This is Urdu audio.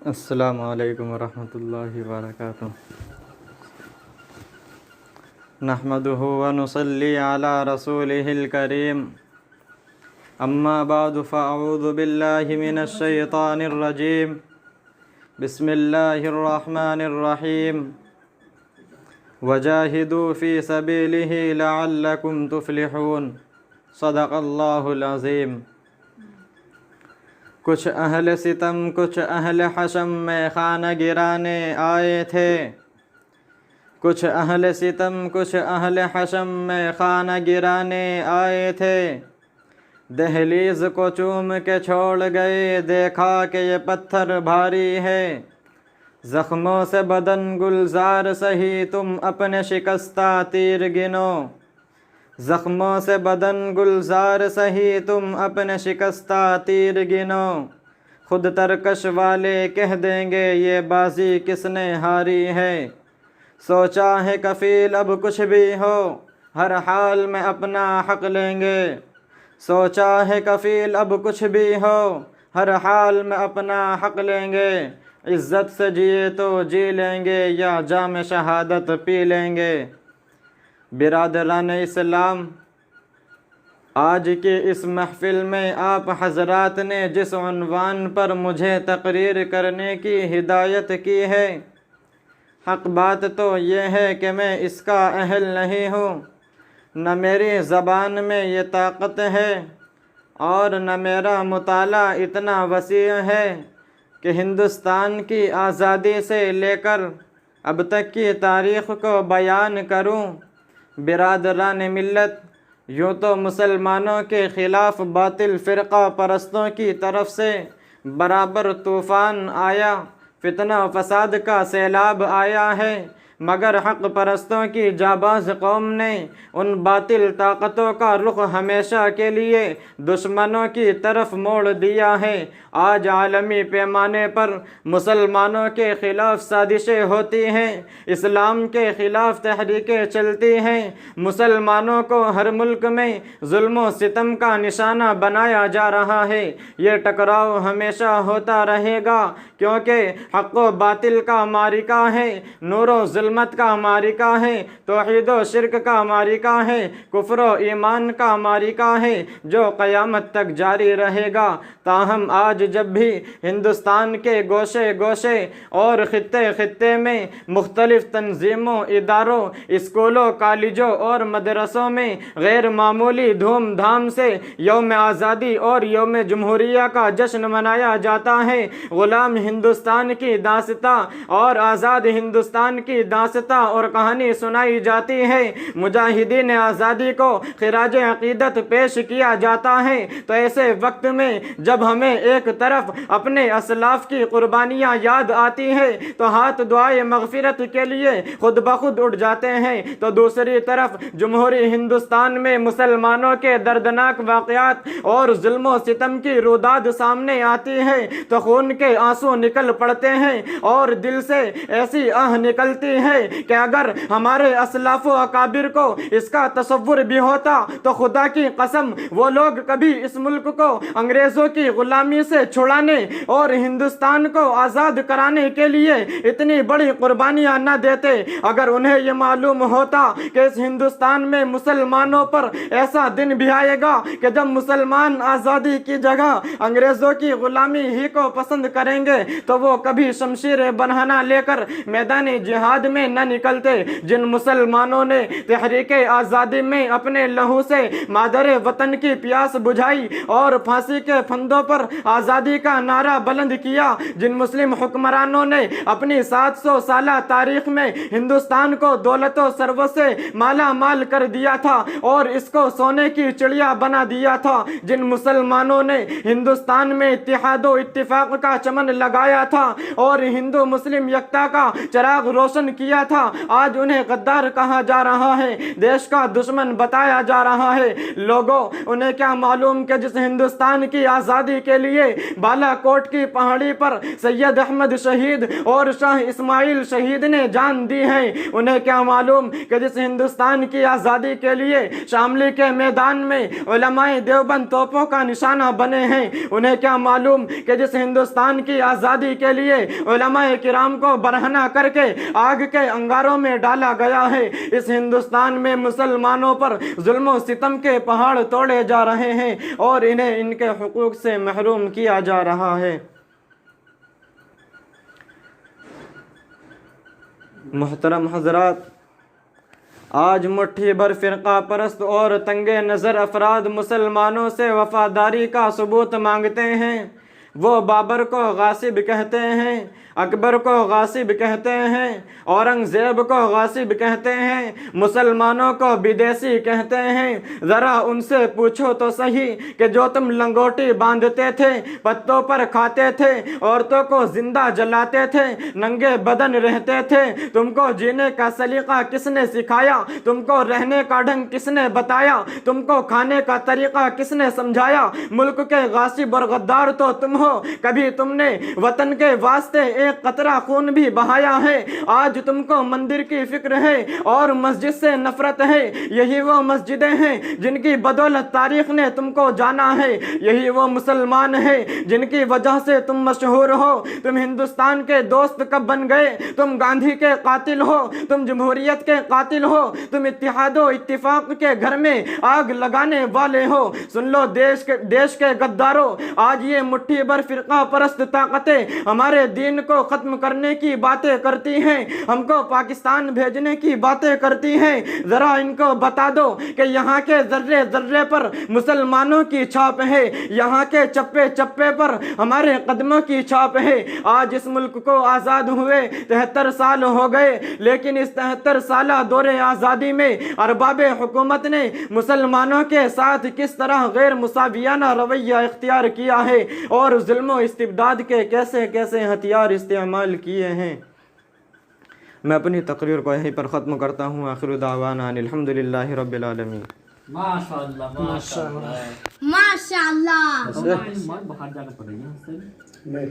السلام علیکم ورحمۃ اللہ وبرکاتہ نحمده ونصلی علی رسوله الکریم اما بعد فاعوذ باللہ من الشیطان الرجیم بسم اللہ الرحمن الرحیم وجاہدوا فی سبیلہ لعلکم تفلحون صدق اللہ العظیم۔ کچھ اہل ستم کچھ اہل حشم میں خانہ گرانے آئے تھے، کچھ اہل ستم کچھ اہل حشم میں خانہ گرانے آئے تھے، دہلیز کو چوم کے چھوڑ گئے، دیکھا کہ یہ پتھر بھاری ہے، زخموں سے بدن گلزار سہی تم اپنے شکستہ تیر گنو، زخموں سے بدن گلزار سہی تم اپنے شکستہ تیر گنو، خود ترکش والے کہہ دیں گے یہ بازی کس نے ہاری ہے، سوچا ہے کفیل اب کچھ بھی ہو ہر حال میں اپنا حق لیں گے، سوچا ہے کفیل اب کچھ بھی ہو ہر حال میں اپنا حق لیں گے، عزت سے جیے تو جی لیں گے یا جام شہادت پی لیں گے۔ برادران اسلام، آج کی اس محفل میں آپ حضرات نے جس عنوان پر مجھے تقریر کرنے کی ہدایت کی ہے، حق بات تو یہ ہے کہ میں اس کا اہل نہیں ہوں، نہ میری زبان میں یہ طاقت ہے اور نہ میرا مطالعہ اتنا وسیع ہے کہ ہندوستان کی آزادی سے لے کر اب تک کی تاریخ کو بیان کروں۔ برادران ملت، یوں تو مسلمانوں کے خلاف باطل فرقہ پرستوں کی طرف سے برابر طوفان آیا، فتنہ و فساد کا سیلاب آیا ہے، مگر حق پرستوں کی جانباز قوم نے ان باطل طاقتوں کا رخ ہمیشہ کے لیے دشمنوں کی طرف موڑ دیا ہے۔ آج عالمی پیمانے پر مسلمانوں کے خلاف سازشیں ہوتی ہیں، اسلام کے خلاف تحریکیں چلتی ہیں، مسلمانوں کو ہر ملک میں ظلم و ستم کا نشانہ بنایا جا رہا ہے۔ یہ ٹکراؤ ہمیشہ ہوتا رہے گا، کیونکہ حق و باطل کا معرکہ ہے، نور و ظلمت کا معرکہ ہے، توحید و شرک کا معرکہ ہے، کفر و ایمان کا معرکہ ہے، جو قیامت تک جاری رہے گا۔ تاہم آج جب بھی ہندوستان کے گوشے گوشے اور خطے خطے میں مختلف تنظیموں، اداروں، اسکولوں، کالجوں اور مدرسوں میں غیر معمولی دھوم دھام سے یوم آزادی اور یوم جمہوریہ کا جشن منایا جاتا ہے، غلام ہندوستان کی داستاں اور آزاد ہندوستان کی داستاں اور کہانی سنائی جاتی ہے، مجاہدین آزادی کو خراج عقیدت پیش کیا جاتا ہے، تو ایسے وقت میں جب ہمیں ایک طرف اپنے اسلاف کی قربانیاں یاد آتی ہے تو ہاتھ دعائے مغفرت کے لیے خود بخود اٹھ جاتے ہیں، تو دوسری طرف جمہوری ہندوستان میں مسلمانوں کے دردناک واقعات اور ظلم و ستم کی روداد سامنے آتی ہے تو خون کے آنسو نکل پڑتے ہیں اور دل سے ایسی آہ نکلتی ہے کہ اگر ہمارے اسلاف و اکابر کو اس کا تصور بھی ہوتا تو خدا کی قسم وہ لوگ کبھی اس ملک کو انگریزوں کی غلامی سے چھڑانے اور ہندوستان کو آزاد کرانے کے لیے اتنی بڑی قربانیاں نہ دیتے۔ اگر انہیں یہ معلوم ہوتا کہ اس ہندوستان میں مسلمانوں پر ایسا دن بھی آئے گا کہ جب مسلمان آزادی کی جگہ انگریزوں کی غلامی ہی کو پسند کریں گے تو وہ کبھی شمشیر بنانا لے کر میدان جہاد میں نہ نکلتے۔ جن مسلمانوں نے تحریک آزادی میں اپنے لہو سے مادر وطن کی پیاس بجھائی اور پھانسی کے پھندوں پر آزادی کا نعرہ بلند کیا، جن مسلم حکمرانوں نے اپنی 700 سالہ تاریخ میں ہندوستان کو دولت و ثروت سے مالا مال کر دیا تھا اور اس کو سونے کی چڑیا بنا دیا تھا، جن مسلمانوں نے ہندوستان میں اتحاد و اتفاق کا چمن لگایا تھا اور ہندو مسلم یکتا کا چراغ روشن کیا تھا آج انہیں غدار کہا جا رہا ہے، دیش کا دشمن بتایا جا رہا ہے۔ لوگوں انہیں کیا معلوم کہ جس ہندوستان کی آزادی کے لیے بالا کوٹ کی پہاڑی پر سید احمد شہید اور شاہ اسماعیل شہید نے جان دی ہے، انہیں کیا معلوم کہ جس ہندوستان کی آزادی کے لیے شاملی کے میدان میں علماء دیوبند توپوں کا نشانہ بنے ہیں، انہیں کیا معلوم کہ جس ہندوستان کی آزادی کے لیے علماء کرام کو برہنہ کر کے آگ کے انگاروں میں ڈالا گیا ہے۔ اس ہندوستان میں مسلمانوں پر ظلم و ستم کے پہاڑ توڑے جا رہے ہیں اور انہیں ان کے حقوق سے محروم کیا جا رہا ہے۔ محترم حضرات، آج مٹھی بھر فرقہ پرست اور تنگے نظر افراد مسلمانوں سے وفاداری کا ثبوت مانگتے ہیں۔ وہ بابر کو غاصب کہتے ہیں، اکبر کو غاصب کہتے ہیں، اورنگزیب کو غاصب کہتے ہیں، مسلمانوں کو بدیسی کہتے ہیں۔ ذرا ان سے پوچھو تو صحیح کہ جو تم لنگوٹی باندھتے تھے، پتوں پر کھاتے تھے، عورتوں کو زندہ جلاتے تھے، ننگے بدن رہتے تھے، تم کو جینے کا سلیقہ کس نے سکھایا؟ تم کو رہنے کا ڈھنگ کس نے بتایا؟ تم کو کھانے کا طریقہ کس نے سمجھایا؟ ملک کے غاصب اور غدار تو تم ہو۔ کبھی تم نے وطن کے واسطے ایک قطرہ خون بھی بہایا ہے؟ آج تم کو مندر کی فکر ہے اور مسجد سے نفرت ہے۔ یہی وہ مسجدیں ہیں جن کی بدولت تاریخ نے تم کو جانا ہے، یہی وہ مسلمان ہیں جن کی وجہ سے تم مشہور ہو۔ تم ہندوستان کے دوست کب بن گئے؟ تم گاندھی کے قاتل ہو، تم جمہوریت کے قاتل ہو، تم اتحاد و اتفاق کے گھر میں آگ لگانے والے ہو۔ سن لو دیش کے غداروں، آج یہ مٹھی بھر فرقہ پرست طاقتیں ہمارے دین کو ختم کرنے کی باتیں کرتی ہیں، ہم کو پاکستان بھیجنے کی باتیں کرتی ہیں۔ ذرا ان کو بتا دو کہ یہاں کے ذرے ذرے پر مسلمانوں کی چھاپ ہے، یہاں کے چپے چپے پر ہمارے قدموں کی چھاپ ہے۔ آج اس ملک کو آزاد ہوئے 73 سال ہو گئے، لیکن اس 73 سالہ دور آزادی میں ارباب حکومت نے مسلمانوں کے ساتھ کس طرح غیر مساویانہ رویہ اختیار کیا ہے اور ظلم و استبداد کے کیسے کیسے ہتھیار استعمال کیے ہیں۔ میں اپنی تقریر کو یہیں پر ختم کرتا ہوں۔ آخر دعوانا ان الحمدللہ رب العالمین۔ ماشاءاللہ ماشاءاللہ ماشاءاللہ۔ باہر جانا پڑے گا۔